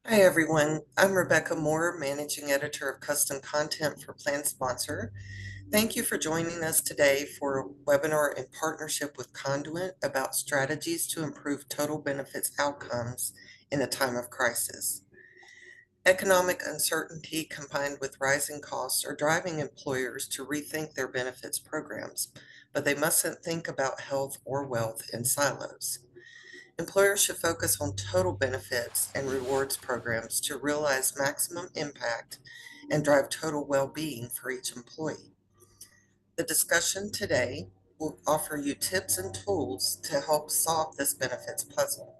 Hi, everyone. I'm Rebecca Moore, Managing Editor of Custom Content for Plan Sponsor. Thank you for joining us today for a webinar in partnership with Conduent about strategies to improve total benefits outcomes in a time of crisis. Economic uncertainty combined with rising costs are driving employers to rethink their benefits programs, but they mustn't think about health or wealth in silos. Employers should focus on total benefits and rewards programs to realize maximum impact and drive total well-being for each employee. The discussion today will offer you tips and tools to help solve this benefits puzzle.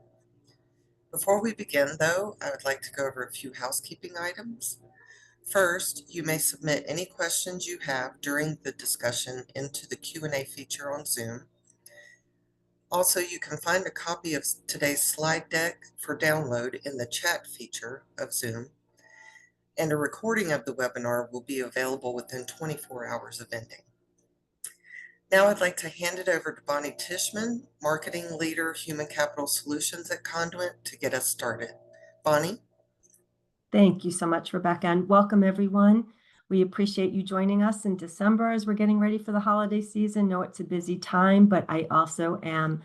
Before we begin, though, I would like to go over a few housekeeping items. First, you may submit any questions you have during the discussion into the Q&A feature on Zoom. Also, you can find a copy of today's slide deck for download in the chat feature of Zoom, and a recording of the webinar will be available within 24 hours of ending. Now I'd like to hand it over to Bonnie Tishman, Marketing Leader, Human Capital Solutions at Conduent, to get us started. Bonnie? Thank you so much, Rebecca, and welcome everyone. We appreciate you joining us in December as we're getting ready for the holiday season. Know it's a busy time, but I also am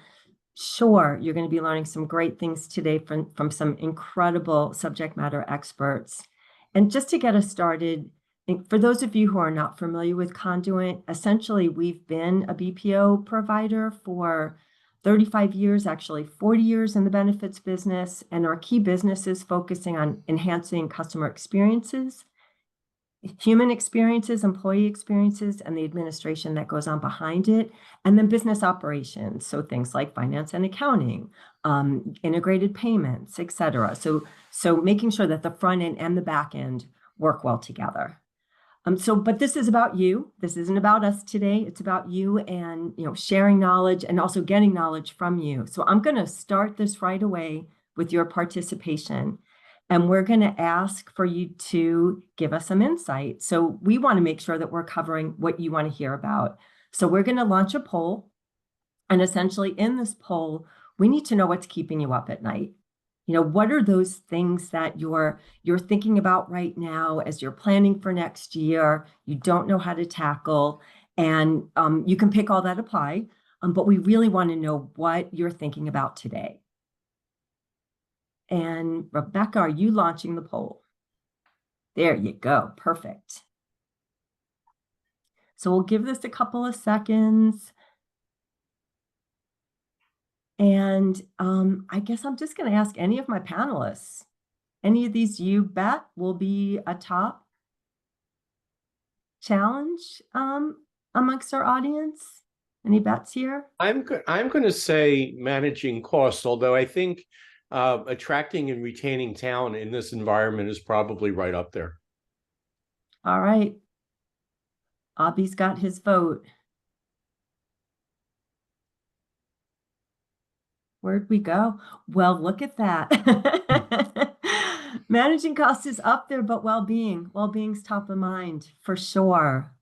sure you're going to be learning some great things today from some incredible subject matter experts. And just to get us started, for those of you who are not familiar with Conduent, essentially we've been a BPO provider for 35 years, actually 40 years in the benefits business, and our key business is focusing on enhancing customer experiences, human experiences, employee experiences, and the administration that goes on behind it, and then business operations, so things like finance and accounting, integrated payments, et cetera. So making sure that the front end and the back end work well together. But this is about you. This isn't about us today. It's about you and, sharing knowledge and also getting knowledge from you. So I'm going to start this right away with your participation. And we're going to ask for you to give us some insight. So we want to make sure that we're covering what you want to hear about. So we're going to launch a poll. And essentially in this poll, we need to know what's keeping you up at night. What are those things that you're thinking about right now as you're planning for next year, you don't know how to tackle, and you can pick all that apply, but we really want to know what you're thinking about today. And Rebecca, are you launching the poll? There you go. Perfect. So we'll give this a couple of seconds. And I guess I'm just going to ask any of my panelists. Any of these you bet will be a top challenge amongst our audience? Any bets here? I'm going to say managing costs, although I think attracting and retaining talent in this environment is probably right up there. All right. Abby's got his vote. Where'd we go? Well, look at that. Managing costs is up there, but well-being's top of mind for sure.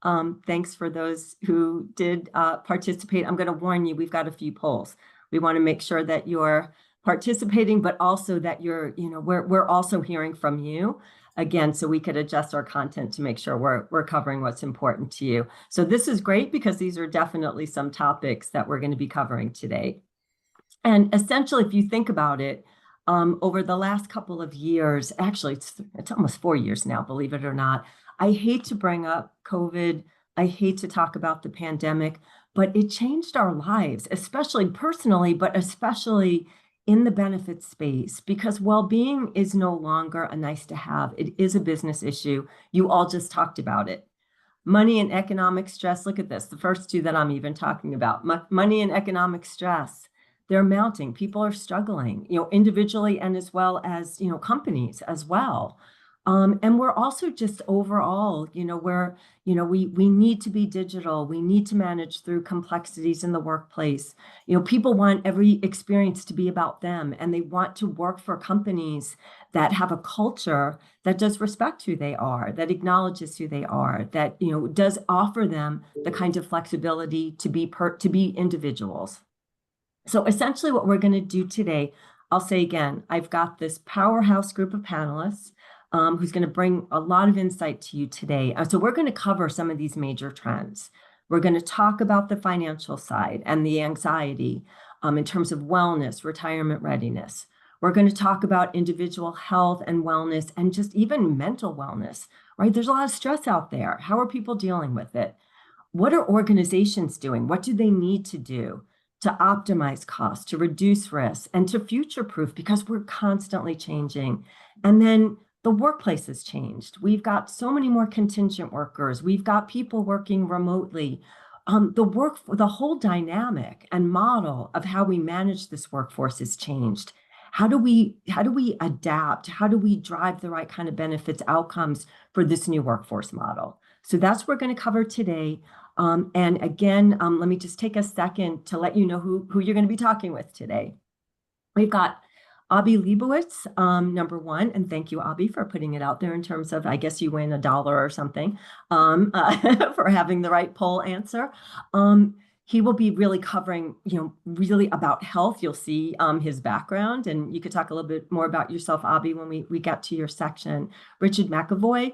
Thanks for those who did participate. I'm going to warn you, we've got a few polls. We want to make sure that you're participating, but also that we're also hearing from you again, so we could adjust our content to make sure we're covering what's important to you. So this is great because these are definitely some topics that we're going to be covering today. And essentially, if you think about it, over the last couple of years, actually, it's almost 4 years now, believe it or not. I hate to bring up COVID. I hate to talk about the pandemic, but it changed our lives, especially personally, but especially in the benefits space, because well-being is no longer a nice to have. It is a business issue. You all just talked about it. Money and economic stress. Look at this. The first two that I'm even talking about, money and economic stress. They're mounting. People are struggling, individually and as well as, companies as well. And we're also just overall, we need to be digital. We need to manage through complexities in the workplace. People want every experience to be about them, and they want to work for companies that have a culture that does respect who they are, that acknowledges who they are, that, does offer them the kind of flexibility to be individuals. So essentially what we're going to do today, I'll say again, I've got this powerhouse group of panelists who's going to bring a lot of insight to you today. So we're going to cover some of these major trends. We're going to talk about the financial side and the anxiety in terms of wellness, retirement readiness. We're going to talk about individual health and wellness and just even mental wellness, right? There's a lot of stress out there. How are people dealing with it? What are organizations doing? What do they need to do to optimize costs, to reduce risks, and to future-proof, because we're constantly changing? And then the workplace has changed. We've got so many more contingent workers. We've got people working remotely. The whole dynamic and model of how we manage this workforce has changed. How do we adapt? How do we drive the right kind of benefits outcomes for this new workforce model? So that's what we're going to cover today. And again, let me just take a second to let you know who you're going to be talking with today. We've got Abby Leibowitz, number one, and thank you, Abby, for putting it out there in terms of, I guess you win $1 or something for having the right poll answer. He will be really covering, really about health. You'll see his background, and you could talk a little bit more about yourself, Abby, when we get to your section. Richard McAvoy,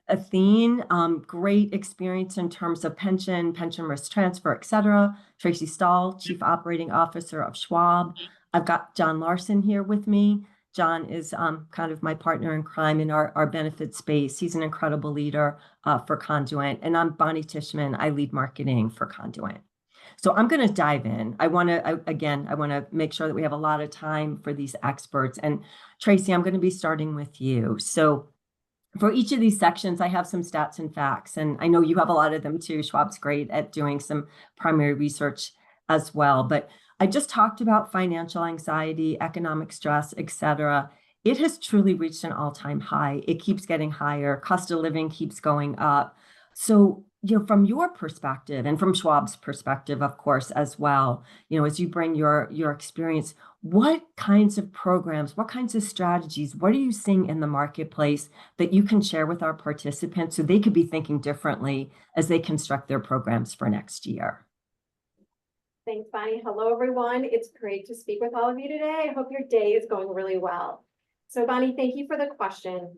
Athene, great experience in terms of pension risk transfer, et cetera. Tracy Stahl, Chief Operating Officer of Schwab. I've got John Larson here with me. John is kind of my partner in crime in our benefit space. He's an incredible leader for Conduent. And I'm Bonnie Tishman. I lead marketing for Conduent. So I'm going to dive in. I want to make sure that we have a lot of time for these experts. And Tracy, I'm going to be starting with you. So for each of these sections, I have some stats and facts, and I know you have a lot of them too. Schwab's great at doing some primary research as well. But I just talked about financial anxiety, economic stress, et cetera. It has truly reached an all-time high. It keeps getting higher. Cost of living keeps going up. So, from your perspective and from Schwab's perspective, of course, as well, as you bring your experience, what kinds of programs, what kinds of strategies, what are you seeing in the marketplace that you can share with our participants so they could be thinking differently as they construct their programs for next year? Thanks, Bonnie. Hello, everyone. It's great to speak with all of you today. I hope your day is going really well. So, Bonnie, thank you for the question.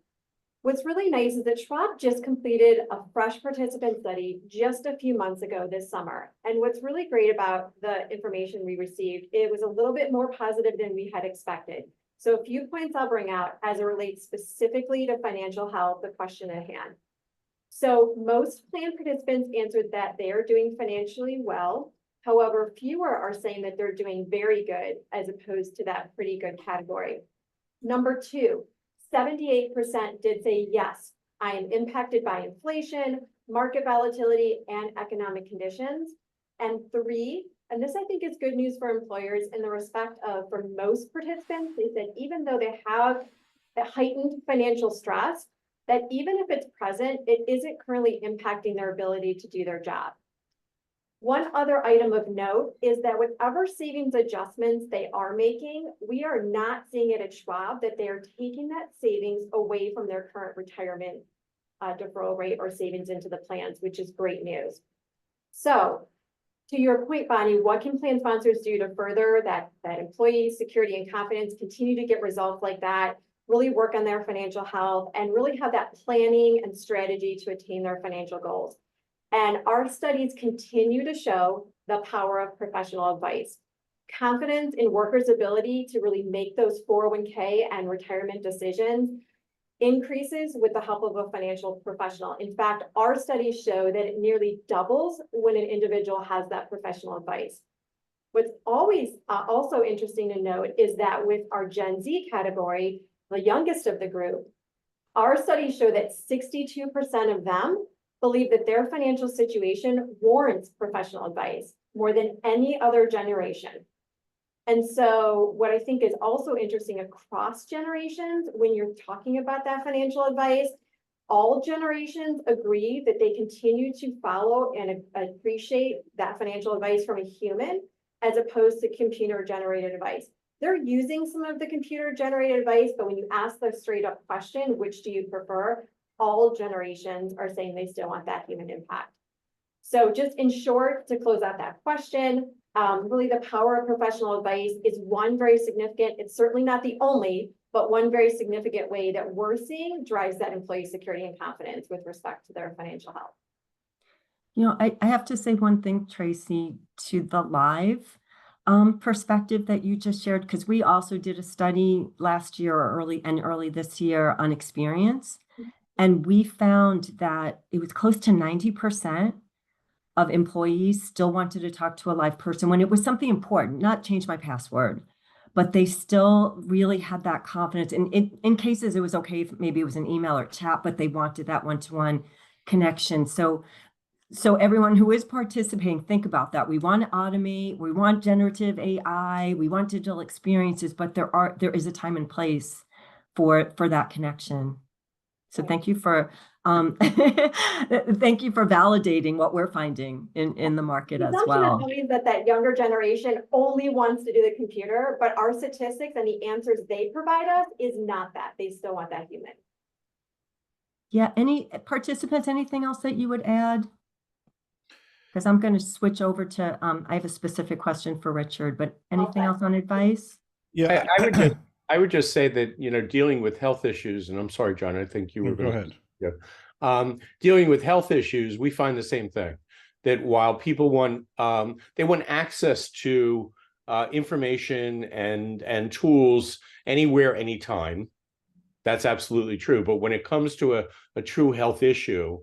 What's really nice is that Schwab just completed a fresh participant study just a few months ago this summer. And what's really great about the information we received, it was a little bit more positive than we had expected. So a few points I'll bring out as it relates specifically to financial health, the question at hand. So most plan participants answered that they are doing financially well. However, fewer are saying that they're doing very good as opposed to that pretty good category. Number two, 78% did say, yes, I am impacted by inflation, market volatility, and economic conditions. And three, and this I think is good news for employers in the respect of, for most participants, they said even though they have a heightened financial stress, that even if it's present, it isn't currently impacting their ability to do their job. One other item of note is that whatever savings adjustments they are making, we are not seeing it at Schwab that they are taking that savings away from their current retirement deferral rate or savings into the plans, which is great news. So to your point, Bonnie, what can plan sponsors do to further that employee security and confidence, continue to get results like that, really work on their financial health, and really have that planning and strategy to attain their financial goals? And our studies continue to show the power of professional advice. Confidence in workers' ability to really make those 401k and retirement decisions increases with the help of a financial professional. In fact, our studies show that it nearly doubles when an individual has that professional advice. What's always also interesting to note is that with our Gen Z category, the youngest of the group, our studies show that 62% of them believe that their financial situation warrants professional advice more than any other generation. And so what I think is also interesting across generations, when you're talking about that financial advice, all generations agree that they continue to follow and appreciate that financial advice from a human as opposed to computer-generated advice. They're using some of the computer-generated advice, but when you ask the straight-up question, which do you prefer? All generations are saying they still want that human impact. So just in short, to close out that question, Really the power of professional advice is one very significant, it's certainly not the only, but one very significant way that we're seeing drives that employee security and confidence with respect to their financial health. You know, I have to say one thing, Tracy, to the live perspective that you just shared, because we also did a study last year or early this year on experience. And we found that it was close to 90% of employees still wanted to talk to a live person when it was something important, not change my password, but they still really had that confidence. And in cases, it was okay if maybe it was an email or chat, but they wanted that one-to-one connection. So everyone who is participating, think about that. We want to automate, we want generative AI, we want digital experiences, but there is a time and place for that connection. So thank you for thank you for validating what we're finding in the market as well. That younger generation only wants to do the computer, but our statistics and the answers they provide us is not that. They still want that human. Yeah, any participants, anything else that you would add? Because I'm going to switch over to, I have a specific question for Richard, but anything else on advice? Yeah, I would just say that, you know, dealing with health issues, and I'm sorry, John, I think you were go ahead. Yeah. Dealing with health issues, we find the same thing, that while people want, they want access to information and tools anywhere, anytime. That's absolutely true. But when it comes to a true health issue,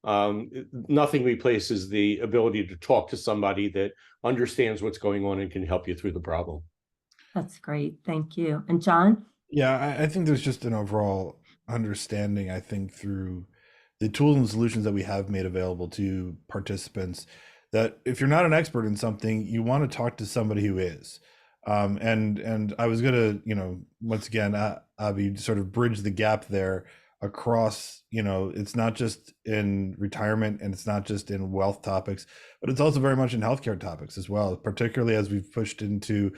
nothing replaces the ability to talk to somebody that understands what's going on and can help you through the problem. That's great. Thank you. And John? Yeah, I think there's just an overall understanding, I think, through the tools and solutions that we have made available to participants, that if you're not an expert in something, you want to talk to somebody who is. And I was going to, you know, once again, Abby, sort of bridge the gap there across, you know, it's not just in retirement and it's not just in wealth topics, but it's also very much in healthcare topics as well, particularly as we've pushed into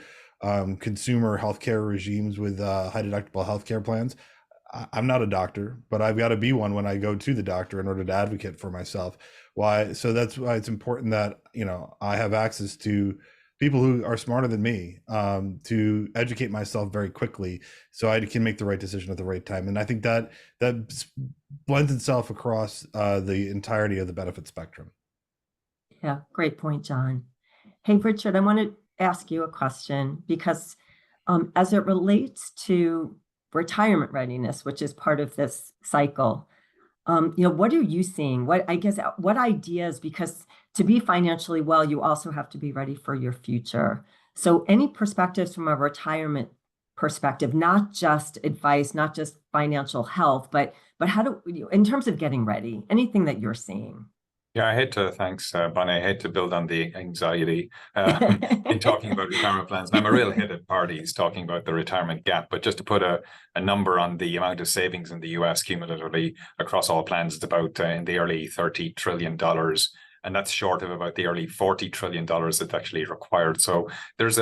consumer healthcare regimes with high deductible healthcare plans. I'm not a doctor, but I've got to be one when I go to the doctor in order to advocate for myself. So that's why it's important that, you know, I have access to people who are smarter than me to educate myself very quickly so I can make the right decision at the right time. And I think that blends itself across the entirety of the benefit spectrum. Yeah, great point, John. Hey, Richard, I want to ask you a question because as it relates to retirement readiness, which is part of this cycle, you know, what are you seeing? What ideas, because to be financially well, you also have to be ready for your future. So any perspectives from a retirement perspective, not just advice, not just financial health, but how in terms of getting ready, anything that you're seeing? Yeah, thanks, Bonnie. I hate to build on the anxiety in talking about retirement plans. And I'm a real hit at parties talking about the retirement gap, but just to put a number on the amount of savings in the US cumulatively across all plans, it's about in the early $30 trillion. And that's short of about the early $40 trillion that's actually required. So there's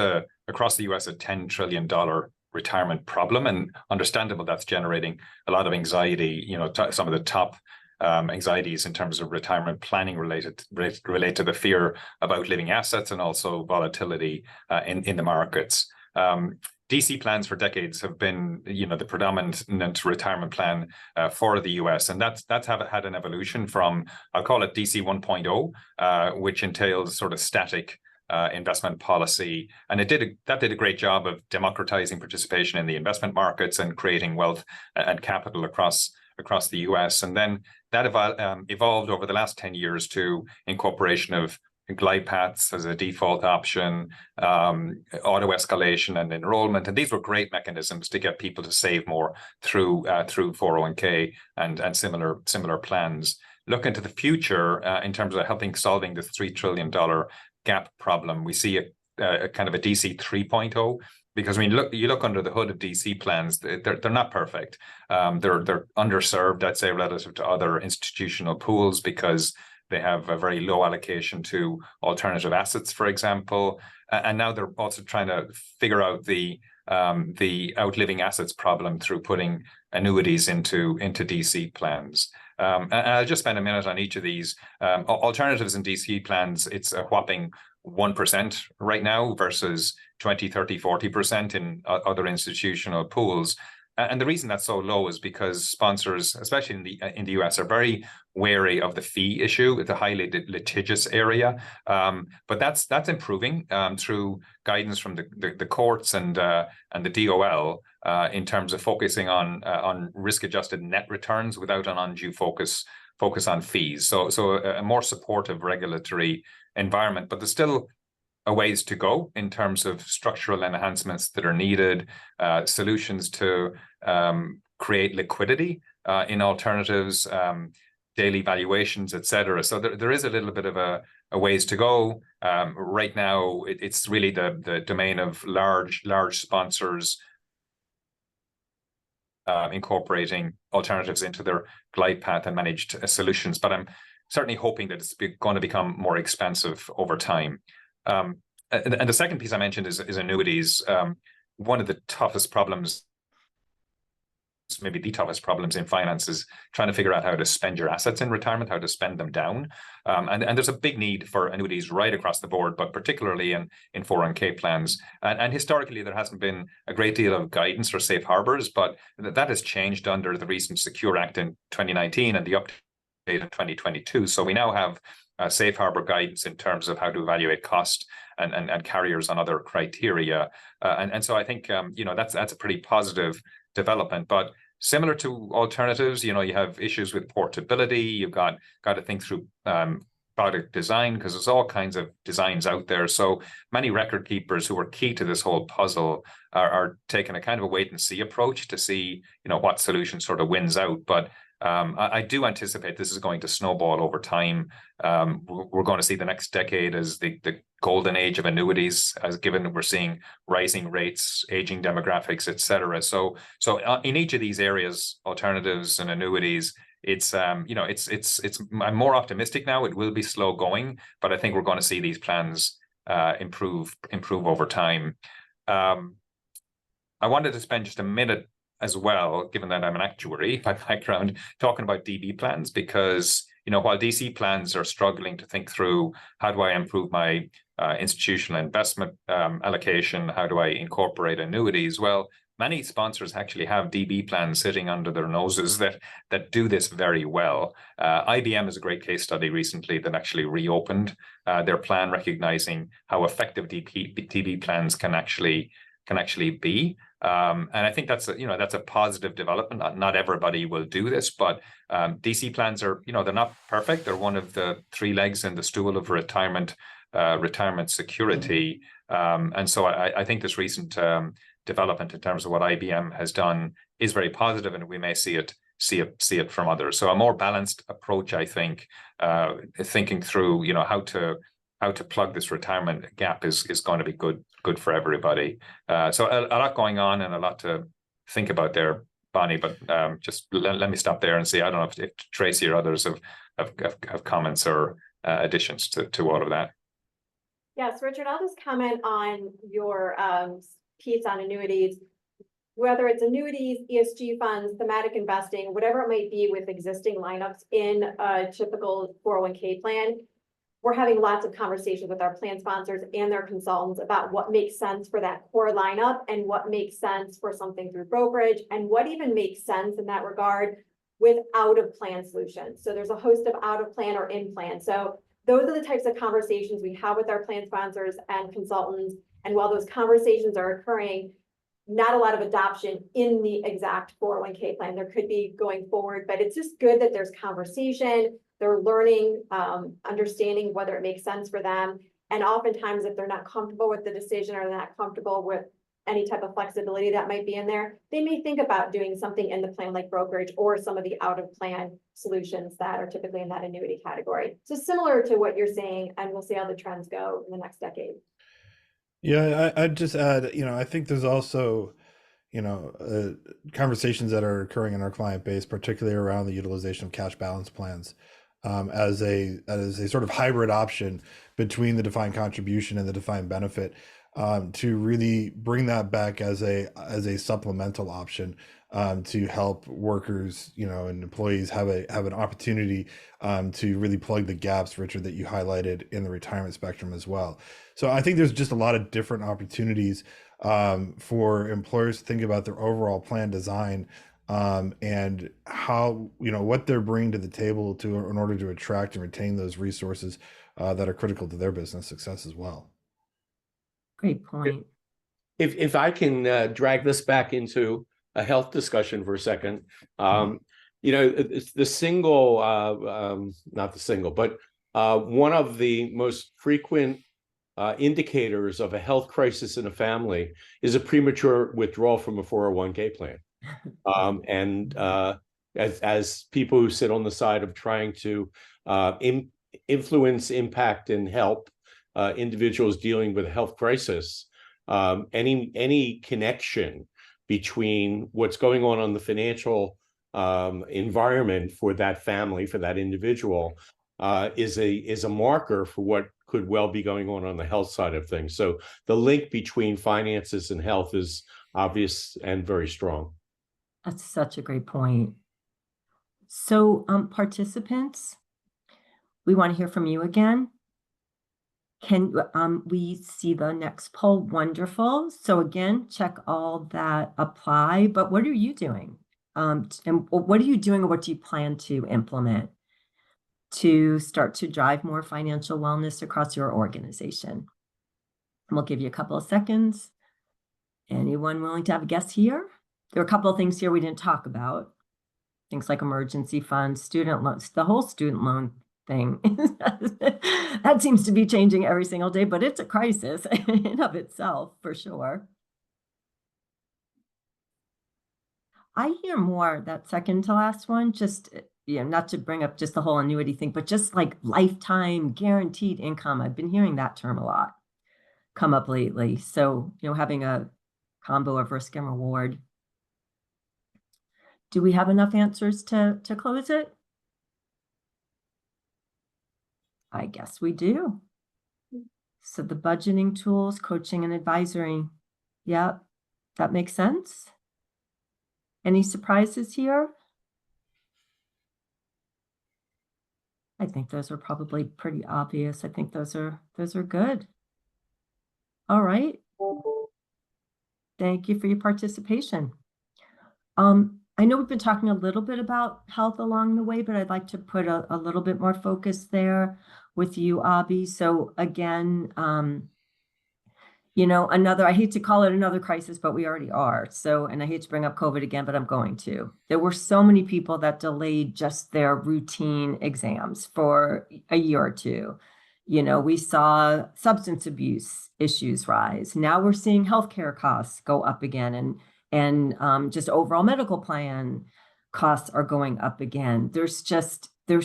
across the US, a $10 trillion retirement problem, and understandable that's generating a lot of anxiety. You know, some of the top anxieties in terms of retirement planning relate to the fear about living assets and also volatility in the markets. DC plans for decades have been, you know, the predominant retirement plan for the US, and that's had an evolution from, I'll call it DC 1.0, which entails sort of static investment policy, and that did a great job of democratizing participation in the investment markets and creating wealth and capital across the US. And then that evolved over the last 10 years to incorporation of glide paths as a default option, auto escalation and enrollment. And these were great mechanisms to get people to save more through 401k and similar plans. Look into the future in terms of solving this $3 trillion gap problem. We see a kind of a DC 3.0. Because when you look under the hood of DC plans, they're not perfect. They're underserved, I'd say, relative to other institutional pools because they have a very low allocation to alternative assets, for example. And now they're also trying to figure out the outliving assets problem through putting annuities into DC plans. And I'll just spend a minute on each of these. Alternatives in DC plans, it's a whopping 1% right now versus 20, 30, 40% in other institutional pools. And the reason that's so low is because sponsors, especially in the US, are very wary of the fee issue. It's a highly litigious area, but that's improving through guidance from the courts and the DOL in terms of focusing on risk-adjusted net returns without an undue focus on fees. So a more supportive regulatory environment, but there's still a ways to go in terms of structural enhancements that are needed, solutions to create liquidity in alternatives, daily valuations, et cetera. So there is a little bit of a ways to go. Right now, it's really the domain of large sponsors incorporating alternatives into their glide path and managed solutions. But I'm certainly hoping that it's going to become more expensive over time. And the second piece I mentioned is annuities. One of the toughest problems, maybe the toughest problems in finance, is trying to figure out how to spend your assets in retirement, how to spend them down. And there's a big need for annuities right across the board, but particularly in 401k plans. And historically, there hasn't been a great deal of guidance or safe harbors, but that has changed under the recent Secure Act in 2019 and the update in 2022. So we now have safe harbor guidance in terms of how to evaluate cost and carriers on other criteria. And so I think, that's a pretty positive development. But similar to alternatives, you have issues with portability. You've got to think through product design, because there's all kinds of designs out there. So many record keepers who are key to this whole puzzle are taking a kind of a wait and see approach to see, what solution sort of wins out. But I do anticipate this is going to snowball over time. We're going to see the next decade as the golden age of annuities, as given that we're seeing rising rates, aging demographics, et cetera. So in each of these areas, alternatives and annuities, I'm more optimistic now. It will be slow going, but I think we're going to see these plans improve over time. I wanted to spend just a minute as well, given that I'm an actuary by background, talking about DB plans, because while DC plans are struggling to think through how do I improve my institutional investment allocation, how do I incorporate annuities, well, many sponsors actually have DB plans sitting under their noses that do this very well. IBM is a great case study recently that actually reopened their plan, recognizing how effective DB plans can actually be. And I think that's a positive development. Not everybody will do this, but DC plans are, they're not perfect. They're one of the three legs in the stool of retirement security. And so I think this recent development in terms of what IBM has done is very positive, and we may see it from others. So a more balanced approach, I think, thinking through, how to plug this retirement gap is going to be good for everybody. So a lot going on and a lot to think about there, Bonnie, but just let me stop there and see. I don't know if Tracy or others have comments or additions to all of that. Yes, Richard, I'll just comment on your piece on annuities. Whether it's annuities, ESG funds, thematic investing, whatever it might be with existing lineups in a typical 401k plan, we're having lots of conversations with our plan sponsors and their consultants about what makes sense for that core lineup and what makes sense for something through brokerage and what even makes sense in that regard with out of plan solutions. So there's a host of out of plan or in plan. So those are the types of conversations we have with our plan sponsors and consultants. And while those conversations are occurring, not a lot of adoption in the exact 401k plan. There could be going forward, but it's just good that there's conversation. They're learning, understanding whether it makes sense for them. And oftentimes, if they're not comfortable with the decision or they're not comfortable with any type of flexibility that might be in there, they may think about doing something in the plan like brokerage or some of the out of plan solutions that are typically in that annuity category. So similar to what you're saying, and we'll see how the trends go in the next decade. Yeah, I'd just add, I think there's also, conversations that are occurring in our client base, particularly around the utilization of cash balance plans, as a sort of hybrid option between the defined contribution and the defined benefit, to really bring that back as a supplemental option, to help workers, and employees have an opportunity to really plug the gaps, Richard, that you highlighted in the retirement spectrum as well. So I think there's just a lot of different opportunities for employers to think about their overall plan design, and how, what they're bringing to the table in order to attract and retain those resources that are critical to their business success as well. Great point. If I can drag this back into a health discussion for a second, it's the single, not the single, but one of the most frequent indicators of a health crisis in a family is a premature withdrawal from a 401k plan. And as people who sit on the side of trying to influence, impact, and help individuals dealing with a health crisis, any connection between what's going on the financial environment for that family, for that individual, is a marker for what could well be going on the health side of things. So the link between finances and health is obvious and very strong. That's such a great point. So participants, we want to hear from you again. Can we see the next poll? Wonderful. So again, check all that apply, but what are you doing? And what are you doing, or what do you plan to implement to start to drive more financial wellness across your organization? And we'll give you a couple of seconds. Anyone willing to have a guess here? There are a couple of things here we didn't talk about. Things like emergency funds, student loans, the whole student loan thing. That seems to be changing every single day, but it's a crisis in and of itself, for sure. I hear more, that second to last one, just, not to bring up just the whole annuity thing, but just like lifetime guaranteed income. I've been hearing that term a lot come up lately. So, having a combo of risk and reward. Do we have enough answers to close it? I guess we do. So the budgeting tools, coaching and advisory. Yep, that makes sense. Any surprises here? I think those are probably pretty obvious. I think those are good. All right. Thank you for your participation. I know we've been talking a little bit about health along the way, but I'd like to put a little bit more focus there with you, Abhi. So again, I hate to call it another crisis, but we already are. So, and I hate to bring up COVID again, but I'm going to. There were so many people that delayed just their routine exams for a year or two. We saw substance abuse issues rise. Now we're seeing healthcare costs go up again, and just overall medical plan costs are going up again. There's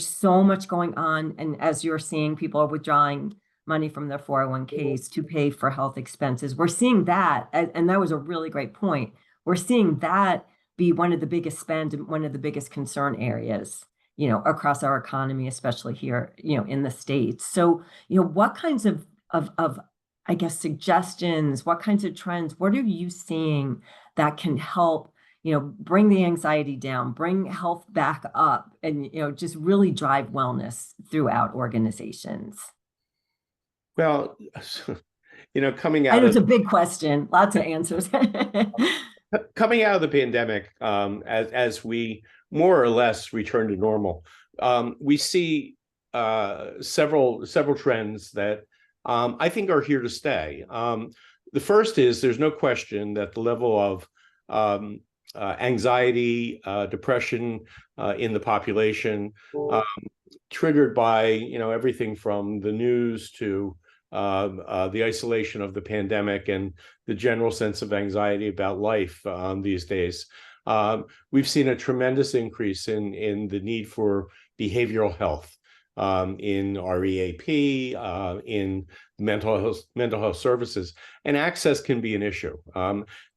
so much going on. And as you're seeing, people are withdrawing money from their 401ks to pay for health expenses. We're seeing that, and that was a really great point. We're seeing that be one of the biggest spend and one of the biggest concern areas, across our economy, especially here, in the States. So, what kinds of I guess, suggestions, what kinds of trends, what are you seeing that can help, bring the anxiety down, bring health back up, and, just really drive wellness throughout organizations? Well, coming out I know it's a of big question, lots of answers. coming out of the pandemic, as we more or less return to normal, we see several trends that I think are here to stay. The first is there's no question that the level of anxiety, depression in the population, triggered by everything from the news to the isolation of the pandemic and the general sense of anxiety about life these days. We've seen a tremendous increase in the need for behavioral health, in REAP, in mental health services, and access can be an issue.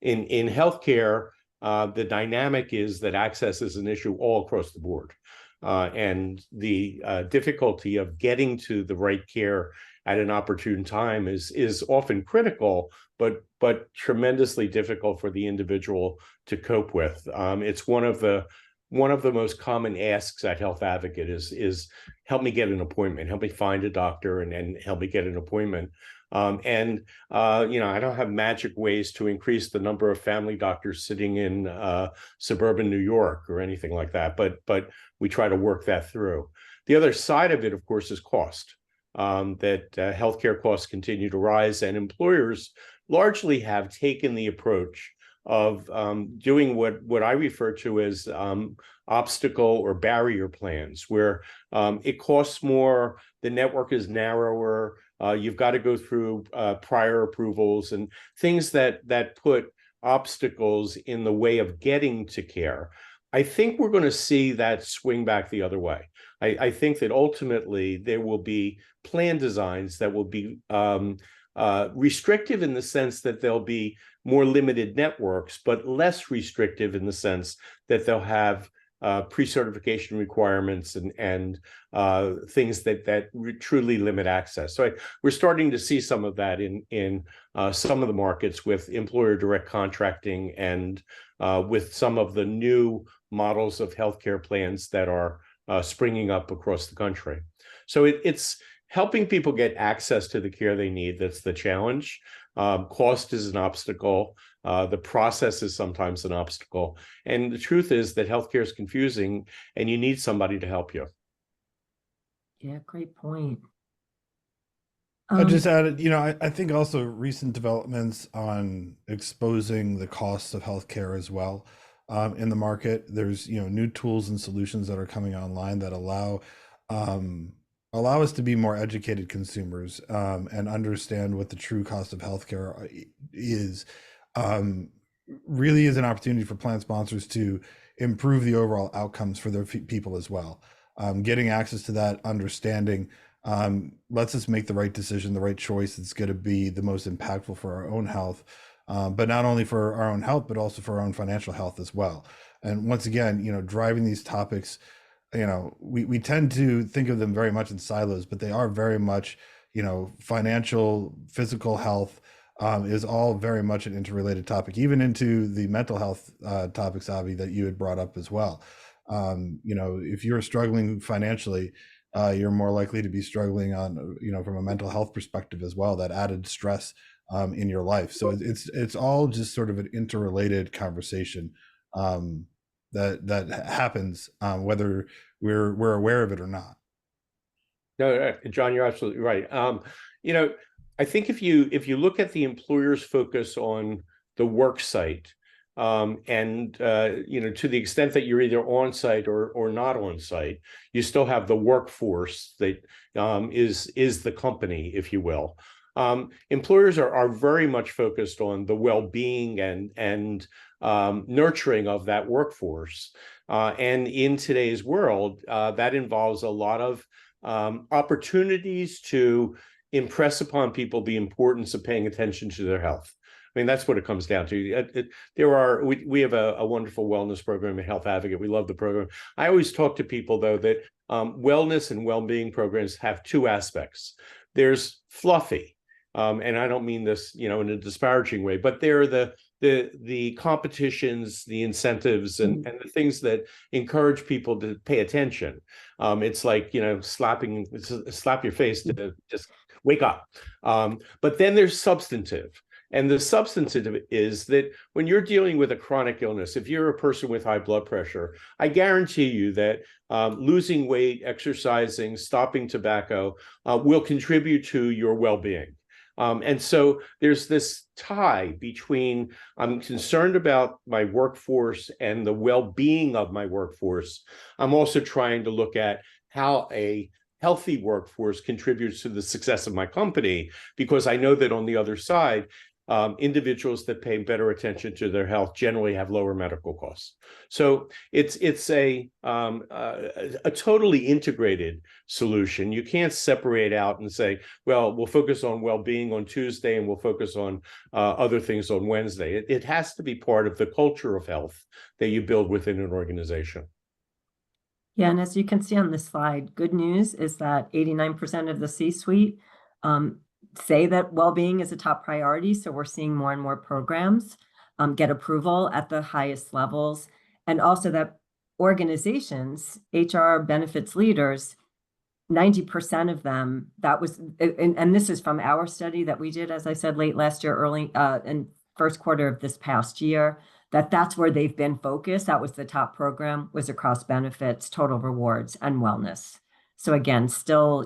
In healthcare, the dynamic is that access is an issue all across the board, and the difficulty of getting to the right care at an opportune time is often critical, but tremendously difficult for the individual to cope with. It's one of the most common asks at Health Advocate is help me get an appointment, help me find a doctor, and help me get an appointment. I don't have magic ways to increase the number of family doctors sitting in suburban New York or anything like that, but we try to work that through. The other side of it, of course, is cost. That healthcare costs continue to rise, and employers largely have taken the approach of doing what I refer to as obstacle or barrier plans, where it costs more, the network is narrower, you've got to go through prior approvals and things that put obstacles in the way of getting to care. I think we're going to see that swing back the other way. I think that ultimately there will be plan designs that will be restrictive in the sense that there'll be more limited networks, but less restrictive in the sense that they'll have pre-certification requirements and things that truly limit access. So we're starting to see some of that in some of the markets with employer direct contracting and with some of the new models of healthcare plans that are springing up across the country. So it's helping people get access to the care they need. That's the challenge. Cost is an obstacle. The process is sometimes an obstacle. And the truth is that healthcare is confusing and you need somebody to help you. Yeah, great point. I just added, I think also recent developments on exposing the costs of healthcare as well in the market. There's, new tools and solutions that are coming online that allow us to be more educated consumers and understand what the true cost of healthcare is. Really is an opportunity for plan sponsors to improve the overall outcomes for their people as well. Getting access to that understanding lets us make the right decision, the right choice that's going to be the most impactful for our own health, but not only for our own health, but also for our own financial health as well. And once again, driving these topics, we tend to think of them very much in silos, but they are very much, financial, physical health is all very much an interrelated topic, even into the mental health topics, Avi, that you had brought up as well. If you're struggling financially, you're more likely to be struggling on, from a mental health perspective as well, that added stress in your life. So it's all just sort of an interrelated conversation that happens whether we're aware of it or not. No, John, you're absolutely right. I think if you look at the employer's focus on the work site, and to the extent that you're either on site or not on site, you still have the workforce that is the company, if you will. Employers are very much focused on the well-being and nurturing of that workforce. And in today's world, that involves a lot of opportunities to impress upon people the importance of paying attention to their health. I mean, that's what it comes down to. We have a wonderful wellness program at Health Advocate. We love the program. I always talk to people, though, that wellness and well-being programs have two aspects. There's fluffy, and I don't mean this, in a disparaging way, but they're the competitions, the incentives, and the things that encourage people to pay attention. It's like, slap your face to just wake up. But then there's substantive. And the substantive is that when you're dealing with a chronic illness, if you're a person with high blood pressure, I guarantee you that losing weight, exercising, stopping tobacco will contribute to your well-being. And so there's this tie between I'm concerned about my workforce and the well-being of my workforce. I'm also trying to look at how a healthy workforce contributes to the success of my company, because I know that on the other side, individuals that pay better attention to their health generally have lower medical costs. So it's a totally integrated solution. You can't separate out and say, well, we'll focus on well-being on Tuesday and we'll focus on other things on Wednesday. It has to be part of the culture of health that you build within an organization. Yeah, and as you can see on this slide, good news is that 89% of the C-suite say that well-being is a top priority. So we're seeing more and more programs get approval at the highest levels. And also that organizations, HR benefits leaders, 90% of them, that was, and this is from our study that we did, as I said, late last year, early in first quarter of this past year, that's where they've been focused. That was the top program, was across benefits, total rewards, and wellness. So again, still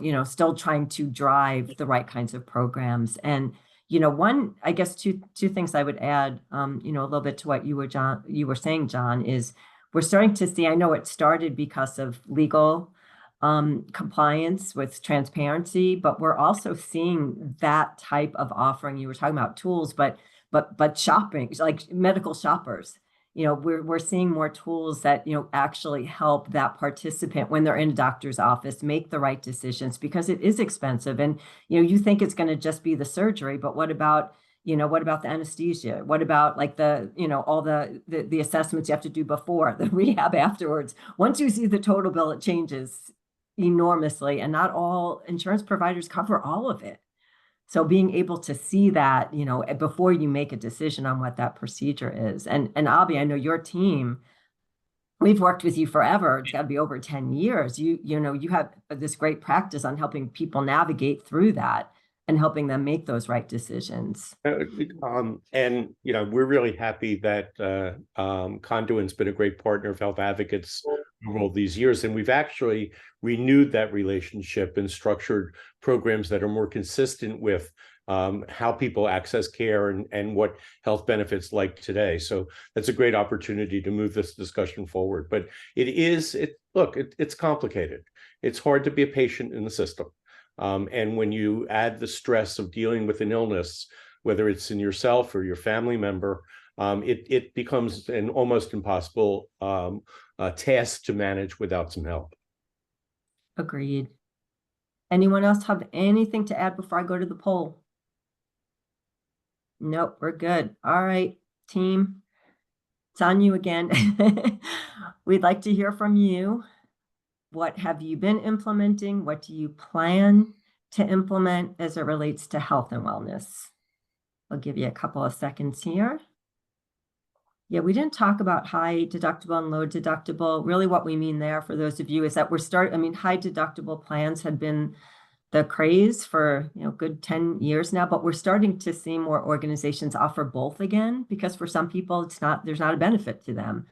trying to drive the right kinds of programs. And, I guess two things I would add, a little bit to what you were saying, John, is we're starting to see, I know it started because of legal compliance with transparency, but we're also seeing that type of offering. You were talking about tools, but shopping, like medical shoppers, we're seeing more tools that, actually help that participant when they're in a doctor's office make the right decisions, because it is expensive. And, you think it's going to just be the surgery, but what about the anesthesia? What about like all the assessments you have to do before, the rehab afterwards? Once you see the total bill, it changes enormously, and not all insurance providers cover all of it. So being able to see that, before you make a decision on what that procedure is. And Abhi, I know your team, we've worked with you forever. It's got to be over 10 years. You have this great practice on helping people navigate through that and helping them make those right decisions. And we're really happy that Conduent's been a great partner of Health Advocates over all these years, and we've actually renewed that relationship and structured programs that are more consistent with how people access care and what health benefits like today. So that's a great opportunity to move this discussion forward. But it's complicated. It's hard to be a patient in the system. And when you add the stress of dealing with an illness, whether it's in yourself or your family member, it becomes an almost impossible task to manage without some help. Agreed. Anyone else have anything to add before I go to the poll? Nope, we're good. All right, team, it's on you again. We'd like to hear from you. What have you been implementing? What do you plan to implement as it relates to health and wellness? I'll give you a couple of seconds here. Yeah, we didn't talk about high deductible and low deductible. Really what we mean there, for those of you, is that high deductible plans had been the craze for, good 10 years now, but we're starting to see more organizations offer both again, because for some people, there's not a benefit to them.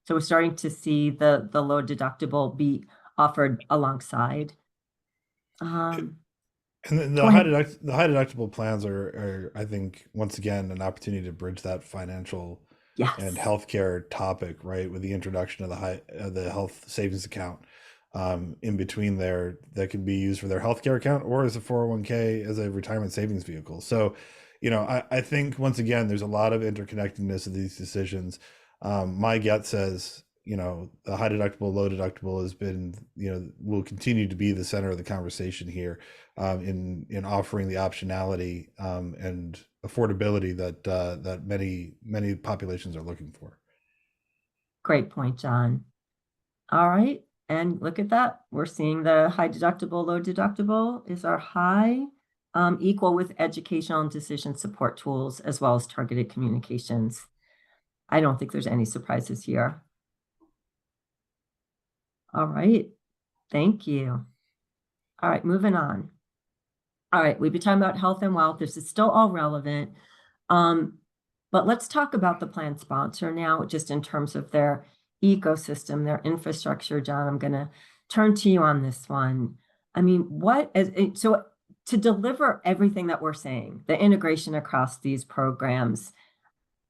So we're starting to see the low deductible be offered alongside. And the high deductible plans are, I think, once again, an opportunity to bridge that financial and healthcare topic, right? With the introduction of the health savings account in between there, that can be used for their healthcare account or as a 401k, as a retirement savings vehicle. So, I think once again, there's a lot of interconnectedness of these decisions. My gut says, the high deductible, low deductible has been, will continue to be the center of the conversation here in offering the optionality and affordability that many populations are looking for. Great point, John. All right. And look at that. We're seeing the high deductible, low deductible is our high, equal with educational and decision support tools, as well as targeted communications. I don't think there's any surprises here. All right. Thank you. All right, moving on. All right, we've been talking about health and wealth. This is still all relevant. But let's talk about the plan sponsor now, just in terms of their ecosystem, their infrastructure. John, I'm going to turn to you on this one. I mean, so to deliver everything that we're saying, the integration across these programs,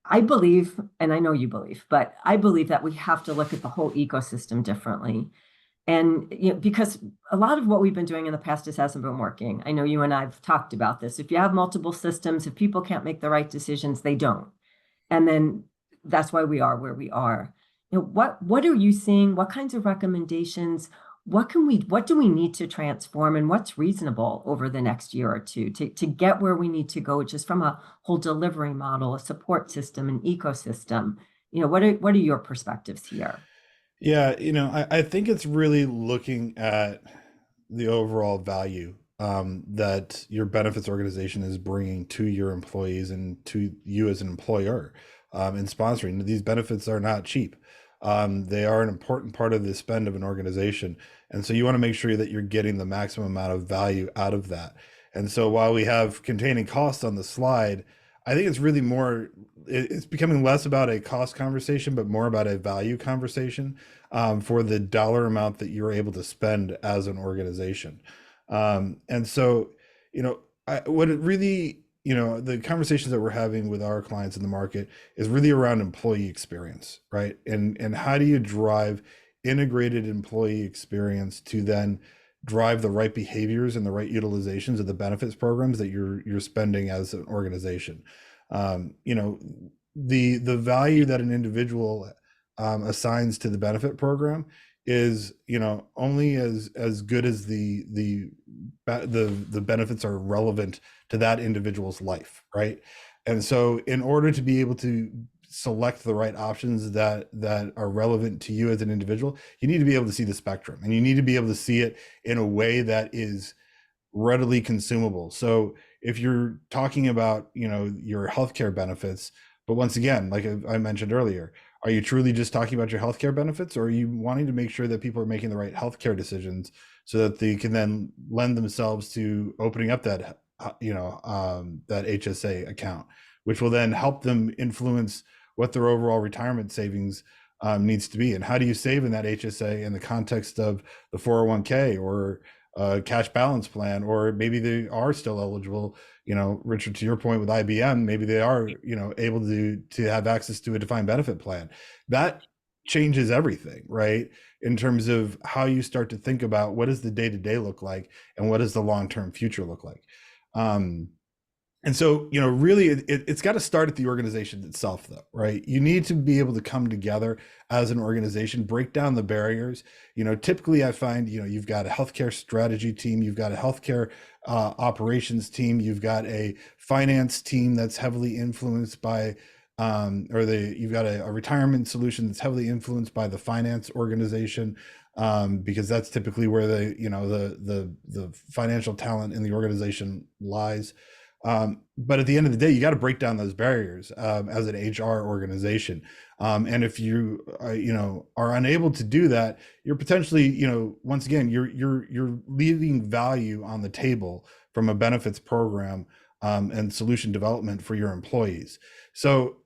I believe, and I know you believe, but I believe that we have to look at the whole ecosystem differently. And because a lot of what we've been doing in the past just hasn't been working. I know you and I've talked about this. If you have multiple systems, if people can't make the right decisions, they don't. And then that's why we are where we are. What are you seeing? What kinds of recommendations? What do we need to transform, and what's reasonable over the next year or two to get where we need to go, just from a whole delivery model, a support system, an ecosystem? What are your perspectives here? Yeah, I think it's really looking at the overall value that your benefits organization is bringing to your employees and to you as an employer in sponsoring. These benefits are not cheap. They are an important part of the spend of an organization. And so you want to make sure that you're getting the maximum amount of value out of that. And so while we have containing costs on the slide, I think it's really more, it's becoming less about a cost conversation, but more about a value conversation for the dollar amount that you're able to spend as an organization. And so, what it really, the conversations that we're having with our clients in the market is really around employee experience, right? And how do you drive integrated employee experience to then drive the right behaviors and the right utilizations of the benefits programs that you're spending as an organization. The value that an individual assigns to the benefit program is only as good as the benefits are relevant to that individual's life, right? And so in order to be able to select the right options that are relevant to you as an individual, you need to be able to see the spectrum, and you need to be able to see it in a way that is readily consumable. So if you're talking about your healthcare benefits, but once again, like I mentioned earlier, are you truly just talking about your healthcare benefits, or are you wanting to make sure that people are making the right healthcare decisions so that they can then lend themselves to opening up that that HSA account, which will then help them influence what their overall retirement savings needs to be? And how do you save in that HSA in the context of the 401k or cash balance plan? Or maybe they are still eligible, Richard, to your point with IBM, maybe they are, able to have access to a defined benefit plan. That changes everything, right? In terms of how you start to think about what does the day-to-day look like and what does the long-term future look like. And so, really, it's got to start at the organization itself, though, right? You need to be able to come together as an organization, break down the barriers. Typically I find, you've got a healthcare strategy team, you've got a healthcare operations team, you've got a finance team that's heavily influenced by, you've got a retirement solution that's heavily influenced by the finance organization, because that's typically where the financial talent in the organization lies. But at the end of the day, you got to break down those barriers as an HR organization. And if you are unable to do that, you're potentially, once again, you're leaving value on the table from a benefits program and solution development for your employees. So,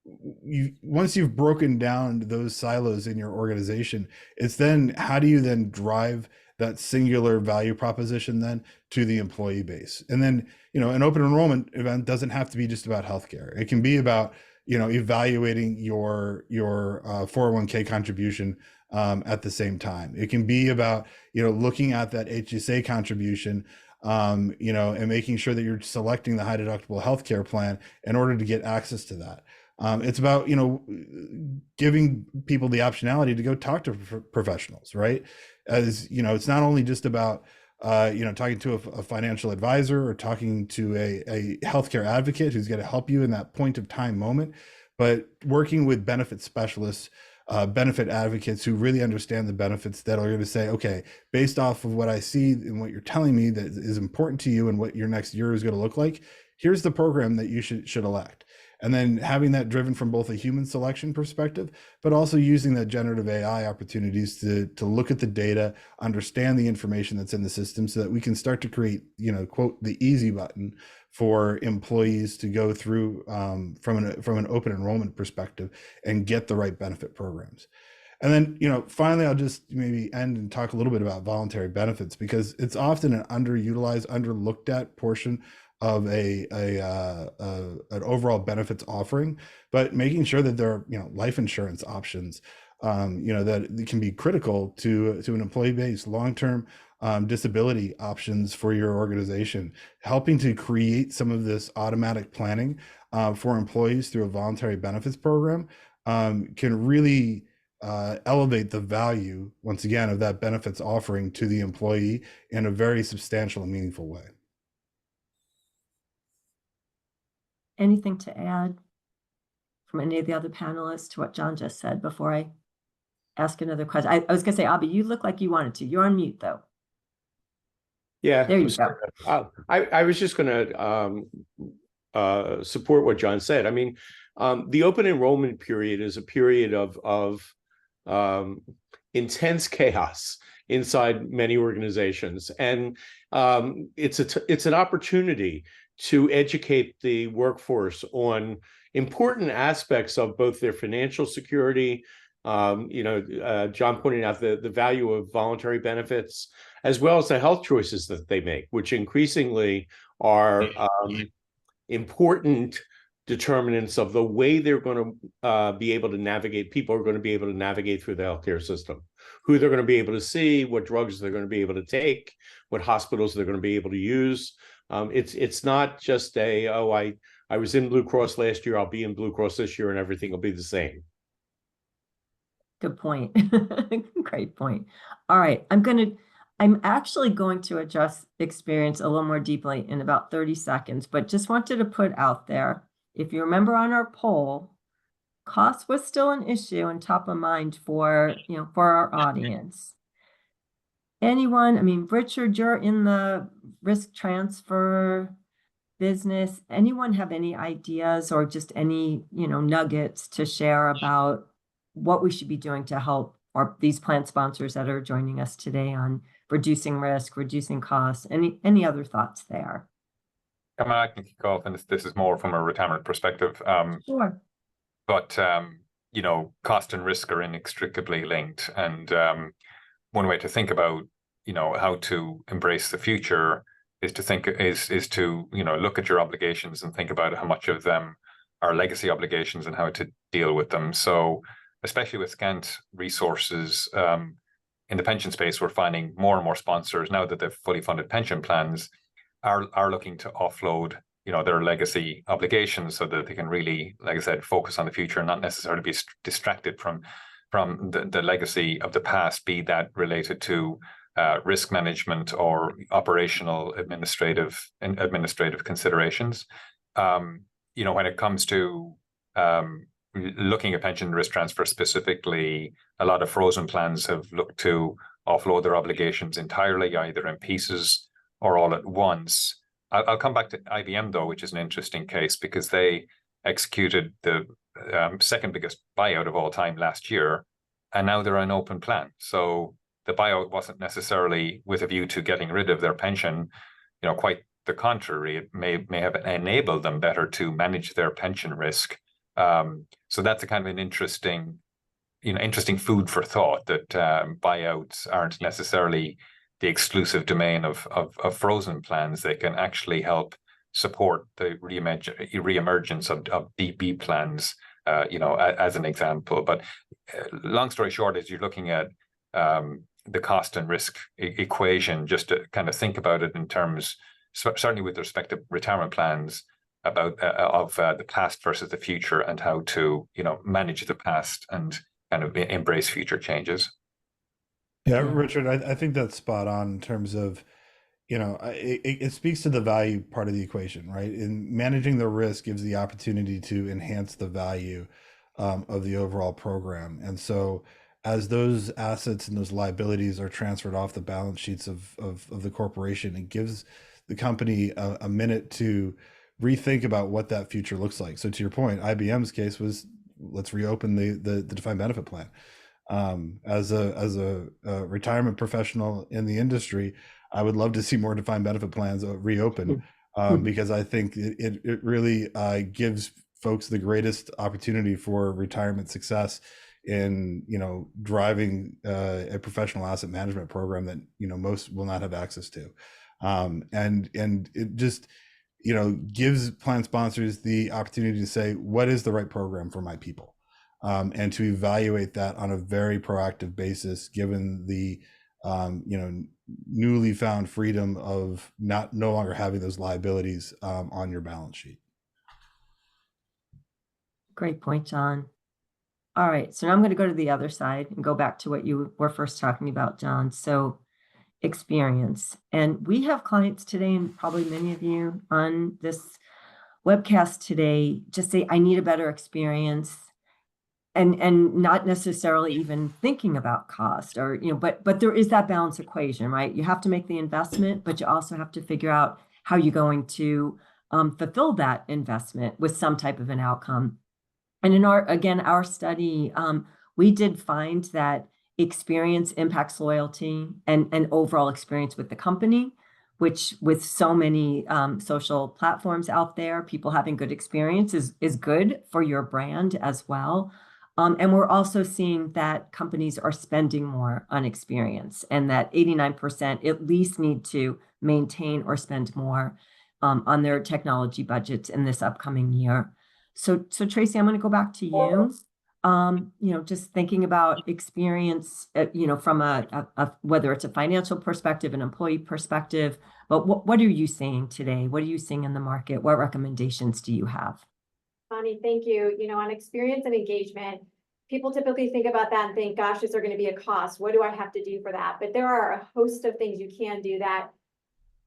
once you've broken down those silos in your organization, it's then how do you then drive that singular value proposition then to the employee base? And then, an open enrollment event doesn't have to be just about healthcare. It can be about, evaluating your 401k contribution at the same time. It can be about, looking at that HSA contribution, and making sure that you're selecting the high deductible healthcare plan in order to get access to that. It's about, giving people the optionality to go talk to professionals, right? As it's not only just about, talking to a financial advisor or talking to a healthcare advocate who's going to help you in that point of time moment, but working with benefit specialists, benefit advocates who really understand the benefits, that are going to say, okay, based off of what I see and what you're telling me that is important to you and what your next year is going to look like, here's the program that you should elect. And then having that driven from both a human selection perspective, but also using that generative AI opportunities to look at the data, understand the information that's in the system, so that we can start to create, quote, the easy button for employees to go through from an open enrollment perspective and get the right benefit programs. And then, finally, I'll just maybe end and talk a little bit about voluntary benefits, because it's often an underutilized, underlooked at portion of an overall benefits offering, but making sure that there are life insurance options that can be critical to an employee base, long-term disability options for your organization, helping to create some of this automatic planning for employees through a voluntary benefits program can really elevate the value, once again, of that benefits offering to the employee in a very substantial and meaningful way. Anything to add from any of the other panelists to what John just said before I ask another question? I was going to say, Abhi, you look like you wanted to. You're on mute, though. Yeah. There you sorry. I was just going to support what John said. I mean, the open enrollment period is a period of intense chaos inside many organizations, and it's an opportunity to educate the workforce on important aspects of both their financial security. John pointed out the value of voluntary benefits, as well as the health choices that they make, which increasingly are important determinants of the way they're going to be able to navigate. People are going to be able to navigate through the healthcare system, who they're going to be able to see, what drugs they're going to be able to take, what hospitals they're going to be able to use. It's not just I was in Blue Cross last year, I'll be in Blue Cross this year, and everything will be the same. Good point. Great point. All right. I'm actually going to address experience a little more deeply in about 30 seconds, but just wanted to put out there, if you remember on our poll, cost was still an issue and top of mind for our audience. Anyone, I mean, Richard, you're in the risk transfer business. Anyone have any ideas or just any, nuggets to share about what we should be doing to help these plan sponsors that are joining us today on reducing risk, reducing costs? Any other thoughts there? I can kick off, and this is more from a retirement perspective. Sure. But cost and risk are inextricably linked, and one way to think about how to embrace the future is to look at your obligations and think about how much of them are legacy obligations and how to deal with them. So, especially with scant resources in the pension space, we're finding more and more sponsors now that they've fully funded pension plans are looking to offload their legacy obligations so that they can really, like I said, focus on the future and not necessarily be distracted from the legacy of the past, be that related to risk management or operational administrative considerations. When it comes to looking at pension risk transfer specifically, a lot of frozen plans have looked to offload their obligations entirely, either in pieces or all at once. I'll come back to IBM, though, which is an interesting case because they executed the second biggest buyout of all time last year, and now they're an open plan. So the buyout wasn't necessarily with a view to getting rid of their pension. Quite the contrary. It may have enabled them better to manage their pension risk. So that's a kind of an interesting food for thought that buyouts aren't necessarily the exclusive domain of frozen plans. They can actually help support the reemergence of DB plans, as an example. But long story short, as you're looking at the cost and risk equation, just to kind of think about it in terms, certainly with respect to retirement plans, about the past versus the future and how to manage the past and kind of embrace future changes. Yeah, Richard, I think that's spot on in terms of, it speaks to the value part of the equation, right? In managing the risk gives the opportunity to enhance the value of the overall program. And so as those assets and those liabilities are transferred off the balance sheets of the corporation, it gives the company a minute to rethink about what that future looks like. So to your point, IBM's case was, let's reopen the defined benefit plan. As a retirement professional in the industry, I would love to see more defined benefit plans reopen because I think it really gives folks the greatest opportunity for retirement success in driving a professional asset management program that most will not have access to, and it just gives plan sponsors the opportunity to say, what is the right program for my people? And to evaluate that on a very proactive basis, given the newly found freedom of no longer having those liabilities on your balance sheet. Great point, John. All right, so now I'm going to go to the other side and go back to what you were first talking about, John. So experience. And we have clients today, and probably many of you on this webcast today, just say, I need a better experience. and not necessarily even thinking about cost or, but there is that balance equation, right? You have to make the investment, but you also have to figure out how you're going to fulfill that investment with some type of an outcome. And in our study, we did find that experience impacts loyalty and overall experience with the company, which with so many social platforms out there, people having good experience is good for your brand as well. And we're also seeing that companies are spending more on experience, and that 89% at least need to maintain or spend more on their technology budgets in this upcoming year. So Tracy, I'm going to go back to you. Just thinking about experience, from a whether it's a financial perspective, an employee perspective, but what are you seeing today? What are you seeing in the market? What recommendations do you have? Bonnie, thank you. On experience and engagement, people typically think about that and think, gosh, is there going to be a cost? What do I have to do for that? But there are a host of things you can do that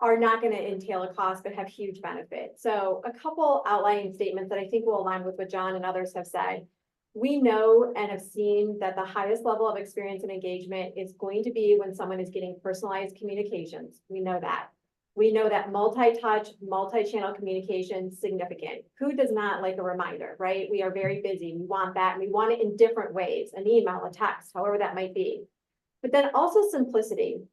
are not going to entail a cost, but have huge benefit. So a couple outlining statements that I think will align with what John and others have said. We know and have seen that the highest level of experience and engagement is going to be when someone is getting personalized communications. We know that. We know that multi-touch, multi-channel communication is significant. Who does not like a reminder, right? We are very busy. We want that. And we want it in different ways, an email, a text, however that might be. But then also simplicity.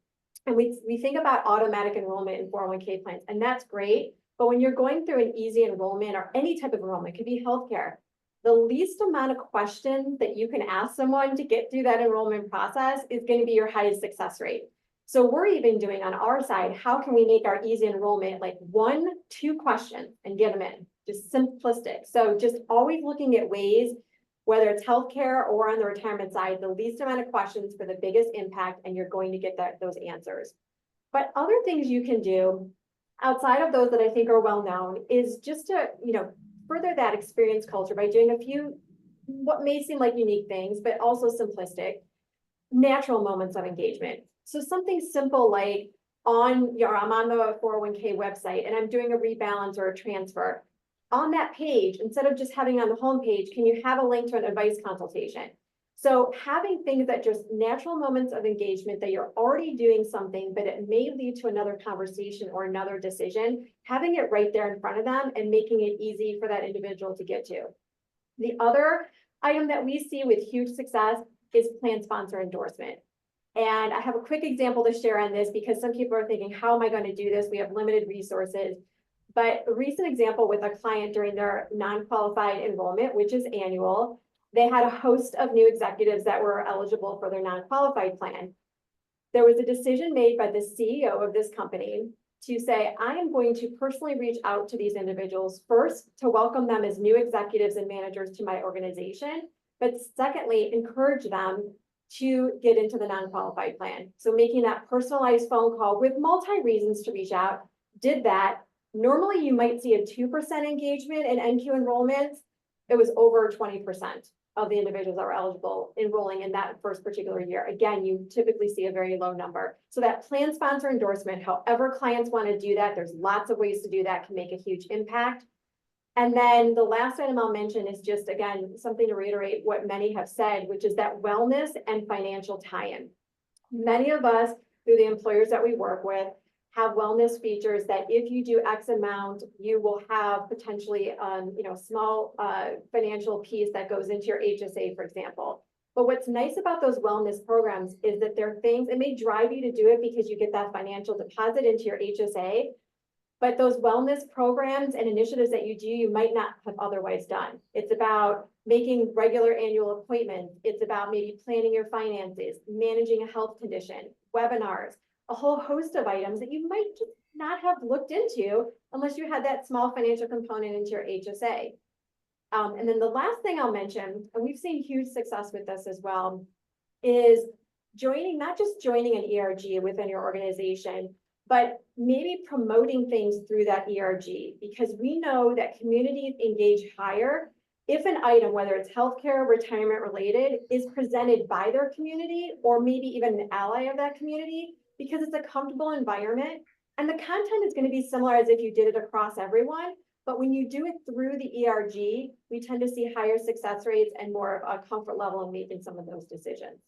And we think about automatic enrollment in 401k plans, and that's great. But when you're going through an easy enrollment or any type of enrollment, it could be healthcare, the least amount of questions that you can ask someone to get through that enrollment process is going to be your highest success rate. So we're even doing on our side, how can we make our easy enrollment like 1-2 questions and get them in? Just simplistic. So just always looking at ways, whether it's healthcare or on the retirement side, the least amount of questions for the biggest impact, and you're going to get those answers. But other things you can do outside of those that I think are well known is just to, further that experience culture by doing a few, what may seem like unique things, but also simplistic, natural moments of engagement. So something simple like I'm on the 401k website and I'm doing a rebalance or a transfer. On that page, instead of just having it on the home page, can you have a link to an advice consultation? So having things that just natural moments of engagement that you're already doing something, but it may lead to another conversation or another decision, having it right there in front of them and making it easy for that individual to get to. The other item that we see with huge success is plan sponsor endorsement. And I have a quick example to share on this because some people are thinking, how am I going to do this? We have limited resources. But a recent example with a client during their non-qualified enrollment, which is annual, they had a host of new executives that were eligible for their non-qualified plan. There was a decision made by the CEO of this company to say, I am going to personally reach out to these individuals first to welcome them as new executives and managers to my organization, but secondly, encourage them to get into the non-qualified plan. So making that personalized phone call with multi-reasons to reach out, did that. Normally, you might see a 2% engagement in NQ enrollments. It was over 20% of the individuals that were eligible enrolling in that first particular year. Again, you typically see a very low number. So that plan sponsor endorsement, however clients want to do that, there's lots of ways to do that, can make a huge impact. And then the last item I'll mention is just, again, something to reiterate what many have said, which is that wellness and financial tie-in. Many of us, through the employers that we work with, have wellness features that if you do X amount, you will have potentially, small financial piece that goes into your HSA, for example. But what's nice about those wellness programs is that they're things, it may drive you to do it because you get that financial deposit into your HSA, but those wellness programs and initiatives that you do, you might not have otherwise done. It's about making regular annual appointments. It's about maybe planning your finances, managing a health condition, webinars, a whole host of items that you might just not have looked into unless you had that small financial component into your HSA. And then the last thing I'll mention, and we've seen huge success with this as well, is not just joining an ERG within your organization, but maybe promoting things through that ERG, because we know that communities engage higher if an item, whether it's healthcare, retirement related, is presented by their community or maybe even an ally of that community, because it's a comfortable environment and the content is going to be similar as if you did it across everyone, But when you do it through the ERG, we tend to see higher success rates and more of a comfort level in making some of those decisions.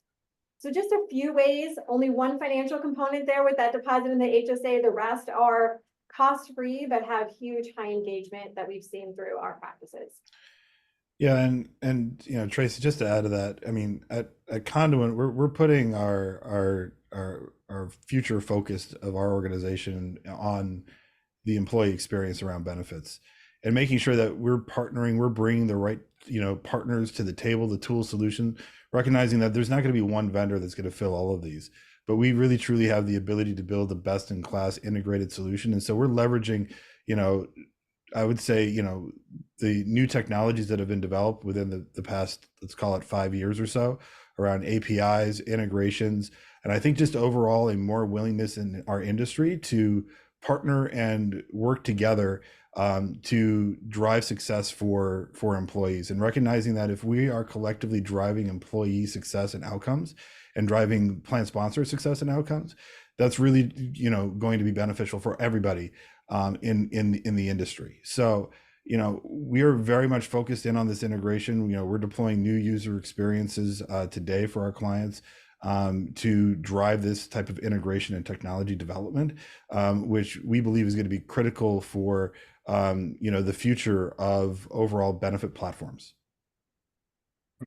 So just a few ways, only one financial component there with that deposit in the HSA. The rest are cost-free, but have huge high engagement that we've seen through our practices. Yeah, and you know, Tracy, just to add to that, I mean, at Conduent, we're putting our future focus of our organization on the employee experience around benefits, and making sure that we're partnering, we're bringing the right, you know, partners to the table, the tool solution, recognizing that there's not going to be one vendor that's going to fill all of these, but we really truly have the ability to build the best in class integrated solution. And so we're leveraging, you know, I would say, you know, the new technologies that have been developed within the past, let's call it 5 years or so, around APIs, integrations, and I think just overall a more willingness in our industry to partner and work together to drive success for employees, and recognizing that if we are collectively driving employee success and outcomes and driving plan sponsor success and outcomes, that's really, you know, going to be beneficial for everybody in the industry. So, you know, we are very much focused in on this integration. You know, we're deploying new user experiences today for our clients to drive this type of integration and technology development, which we believe is going to be critical for you know, the future of overall benefit platforms.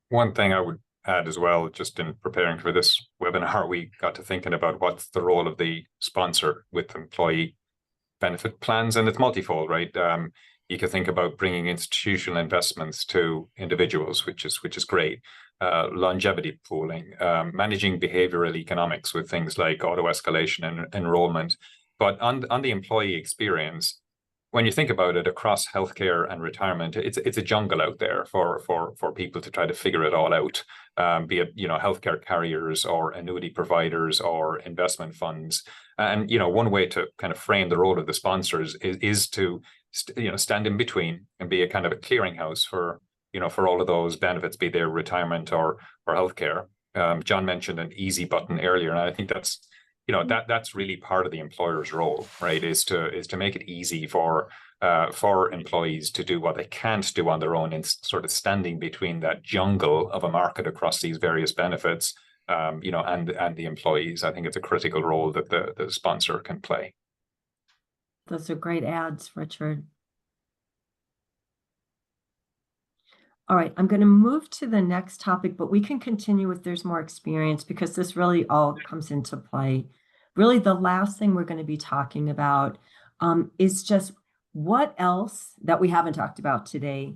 One thing I would add as well, just in preparing for this webinar, we got to thinking about what's the role of the sponsor with employee benefit plans, and it's multifold, right? You can think about bringing institutional investments to individuals, which is great. Longevity pooling, managing behavioral economics with things like auto escalation and enrollment. But on the employee experience, when you think about it across healthcare and retirement, it's a jungle out there for people to try to figure it all out, be it, you know, healthcare carriers or annuity providers or investment funds. And, you know, one way to kind of frame the role of the sponsors is to stand in between and be a kind of a clearinghouse for, you know, for all of those benefits, be they retirement or healthcare. John mentioned an easy button earlier, and I think that's, you know, that's really part of the employer's role, right? Is to make it easy for employees to do what they can't do on their own, and sort of standing between that jungle of a market across these various benefits, you know, and the employees. I think it's a critical role that the sponsor can play. Those are great ads, Richard. All right, I'm going to move to the next topic, but we can continue if there's more experience, because this really all comes into play. Really, the last thing we're going to be talking about is just what else that we haven't talked about today,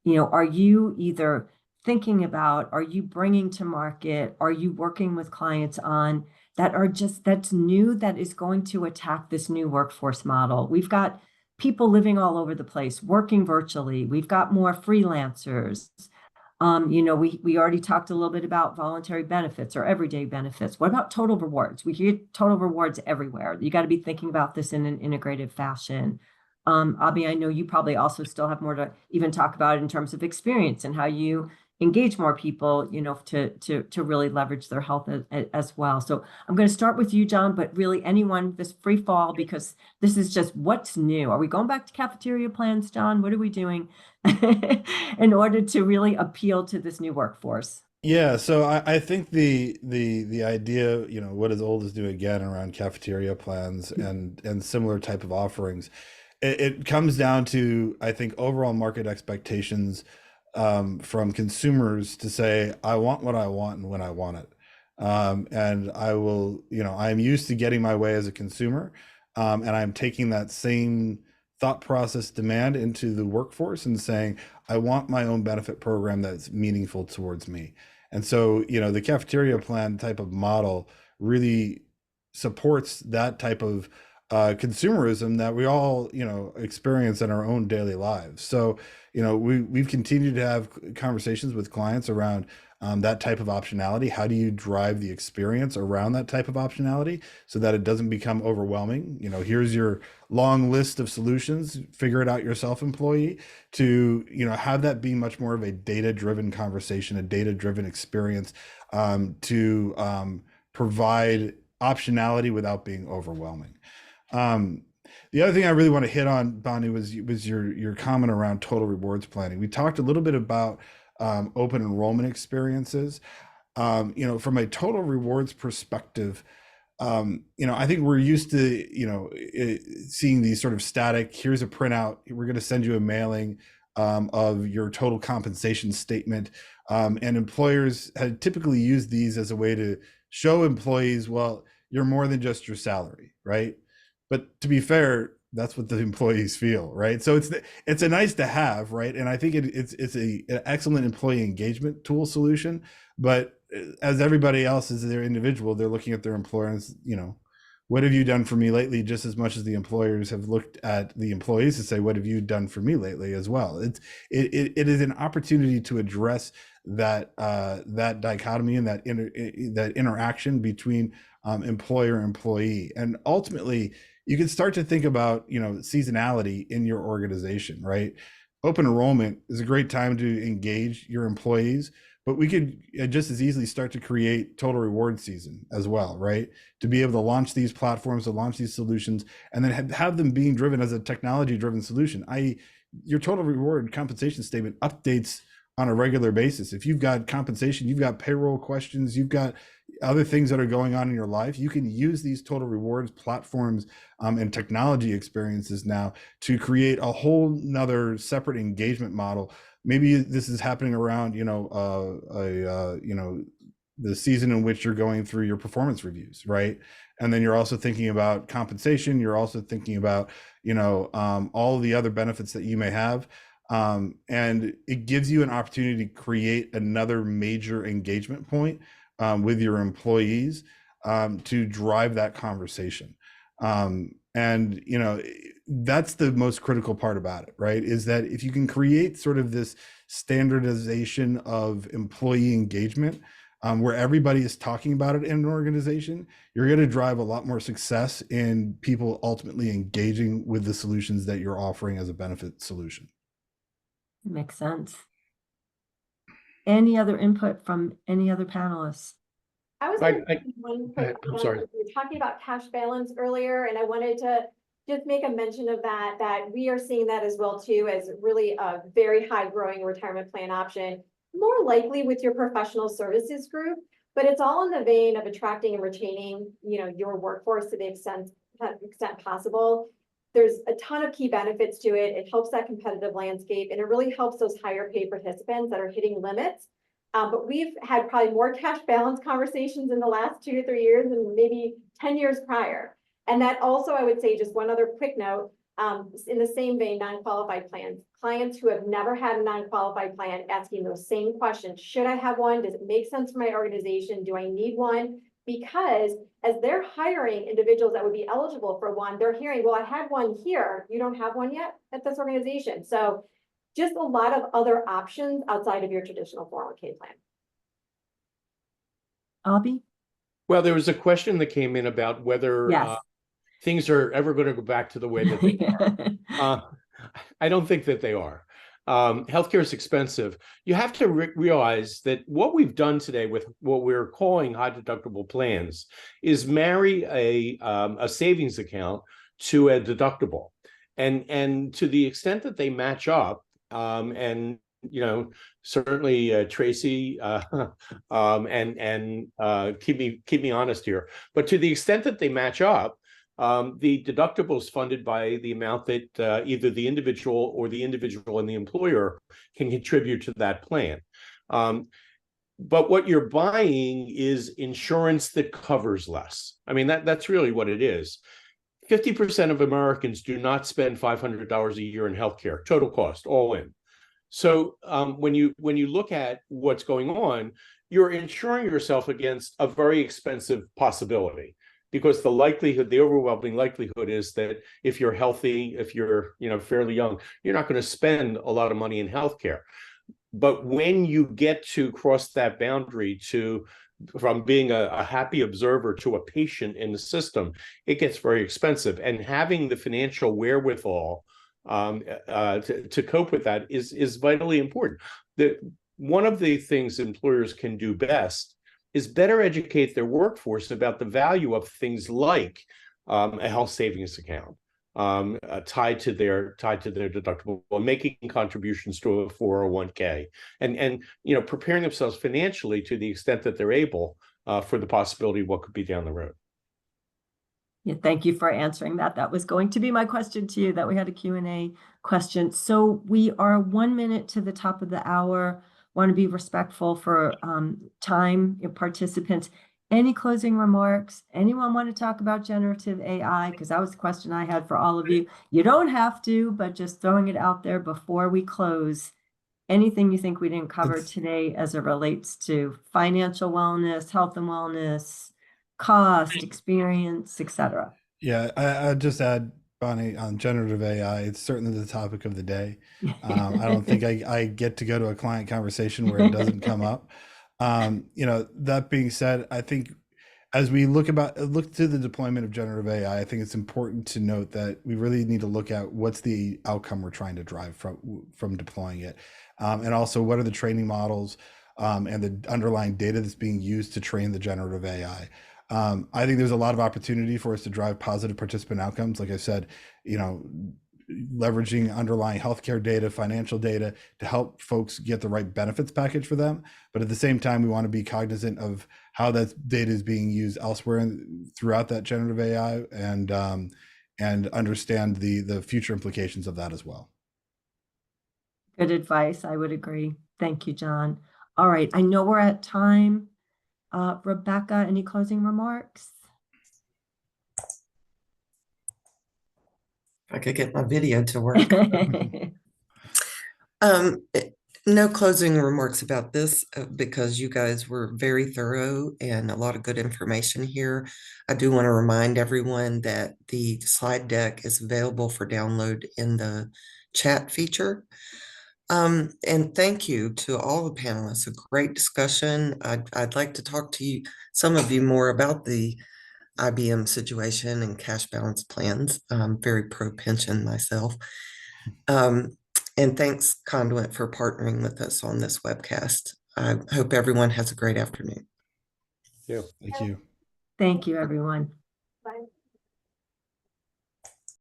you know, are you either thinking about, are you bringing to market, are you working with clients on that are just, that's new, that is going to attack this new workforce model? We've got people living all over the place, working virtually. We've got more freelancers. You know, we already talked a little bit about voluntary benefits or everyday benefits. What about total rewards? We hear total rewards everywhere. You got to be thinking about this in an integrated fashion. Abhi, I know you probably also still have more to even talk about in terms of experience and how you engage more people, you know, to really leverage their health as well. So I'm going to start with you, John, but really anyone, this free fall, because this is just what's new. Are we going back to cafeteria plans, John? What are we doing in order to really appeal to this new workforce? Yeah, so I think the idea, you know, what is old is new again around cafeteria plans and similar type of offerings, it comes down to, I think, overall market expectations from consumers to say, I want what I want and when I want it. And I will, you know, I'm used to getting my way as a consumer, and I'm taking that same thought process demand into the workforce and saying, I want my own benefit program that's meaningful towards me. And so, you know, the cafeteria plan type of model really supports that type of consumerism that we all, you know, experience in our own daily lives. So, you know, we've continued to have conversations with clients around that type of optionality. How do you drive the experience around that type of optionality so that it doesn't become overwhelming? You know, here's your long list of solutions, figure it out yourself, employee, to, you know, have that be much more of a data-driven conversation, a data-driven experience, to provide optionality without being overwhelming. The other thing I really want to hit on, Bonnie, was your comment around total rewards planning. We talked a little bit about open enrollment experiences. From a total rewards perspective, I think we're used to, seeing these sort of static, here's a printout, we're going to send you a mailing of your total compensation statement. And employers had typically used these as a way to show employees, well, you're more than just your salary, right? But to be fair, that's what the employees feel, right? So it's a nice to have, right? And I think it's an excellent employee engagement tool solution. But as everybody else is their individual, they're looking at their employers, what have you done for me lately? Just as much as the employers have looked at the employees to say, what have you done for me lately as well? It is an opportunity to address that dichotomy and that interaction between employer and employee. And ultimately, you can start to think about, seasonality in your organization, right? Open enrollment is a great time to engage your employees, but we could just as easily start to create total reward season as well, right? To be able to launch these platforms, to launch these solutions, and then have them being driven as a technology-driven solution, i.e. your total reward compensation statement updates on a regular basis. If you've got compensation, you've got payroll questions, you've got other things that are going on in your life, you can use these total rewards platforms and technology experiences now to create a whole nother separate engagement model. Maybe this is happening around, the season in which you're going through your performance reviews, right? And then you're also thinking about compensation. You're also thinking about, all of the other benefits that you may have. And it gives you an opportunity to create another major engagement point with your employees to drive that conversation. That's the most critical part about it, right? Is that if you can create sort of this standardization of employee engagement where everybody is talking about it in an organization, you're going to drive a lot more success in people ultimately engaging with the solutions that you're offering as a benefit solution. Makes sense. Any other input from any other panelists? I was I- gonna I- make one go quick ahead. I'm comment. sorry. We were talking about cash balance earlier, and I wanted to just make a mention of that we are seeing that as well too, as really a very high growing retirement plan option, more likely with your professional services group, but it's all in the vein of attracting and retaining, your workforce to the extent possible. There's a ton of key benefits to it. It helps that competitive landscape, and it really helps those higher paid participants that are hitting limits. But we've had probably more cash balance conversations in the last 2 to 3 years than maybe 10 years prior. And that also, I would say, just one other quick note, in the same vein, non-qualified plans. Clients who have never had a non-qualified plan asking those same questions. Should I have one? Does it make sense for my organization? Do I need one? Because as they're hiring individuals that would be eligible for one, they're hearing, well, I had one here. You don't have one yet at this organization. So just a lot of other options outside of your traditional 401k plan. Abhi? Well, there was a question that came in about whether Yes. things are ever going to go back to the way that they are. I don't think that they are. Healthcare is expensive. You have to realize that what we've done today with what we're calling high deductible plans is marry a savings account to a deductible, and to the extent that they match up, and certainly Tracy and keep me honest here, but to the extent that they match up, the deductible is funded by the amount that either the individual or the individual and the employer can contribute to that plan. But what you're buying is insurance that covers less. I mean, that's really what it is. 50% of Americans do not spend $500 a year in healthcare, total cost, all in. So when you look at what's going on, you're insuring yourself against a very expensive possibility, because the overwhelming likelihood is that if you're healthy, if you're fairly young, you're not going to spend a lot of money in healthcare. But when you get to cross that boundary from being a happy observer to a patient in the system, it gets very expensive. And having the financial wherewithal to cope with that is vitally important. One of the things employers can do best is better educate their workforce about the value of things like a health savings account, tied to their deductible, and making contributions to a 401k, and preparing themselves financially to the extent that they're able for the possibility of what could be down the road. Yeah, thank you for answering that. That was going to be my question to you, that we had a Q&A question. So we are 1 minute to the top of the hour. Want to be respectful for time, participants. Any closing remarks? Anyone want to talk about generative AI? Because that was the question I had for all of you. You don't have to, but just throwing it out there before we close. Anything you think we didn't cover today as it relates to financial wellness, health and wellness, cost, experience, etc. Yeah, I'd just add, Bonnie, on generative AI, it's certainly the topic of the day. I don't think I get to go to a client conversation where it doesn't come up. That being said, I think as we look to the deployment of generative AI, I think it's important to note that we really need to look at what's the outcome we're trying to drive from deploying it. And also, what are the training models and the underlying data that's being used to train the generative AI. I think there's a lot of opportunity for us to drive positive participant outcomes. Like I said, leveraging underlying healthcare data, financial data to help folks get the right benefits package for them. But at the same time, we want to be cognizant of how that data is being used elsewhere throughout that generative AI and understand the future implications of that as well. Good advice. I would agree. Thank you, John. All right. I know we're at time. Rebecca, any closing remarks? If I could get my video to work. No closing remarks about this because you guys were very thorough and a lot of good information here. I do want to remind everyone that the slide deck is available for download in the chat feature. And thank you to all the panelists. A great discussion. I'd like to talk to some of you more about the IBM situation and cash balance plans. I'm very pro pension myself. And thanks, Conduent, for partnering with us on this webcast. I hope everyone has a great afternoon. Yeah. Thank you. Thank you, everyone. Bye.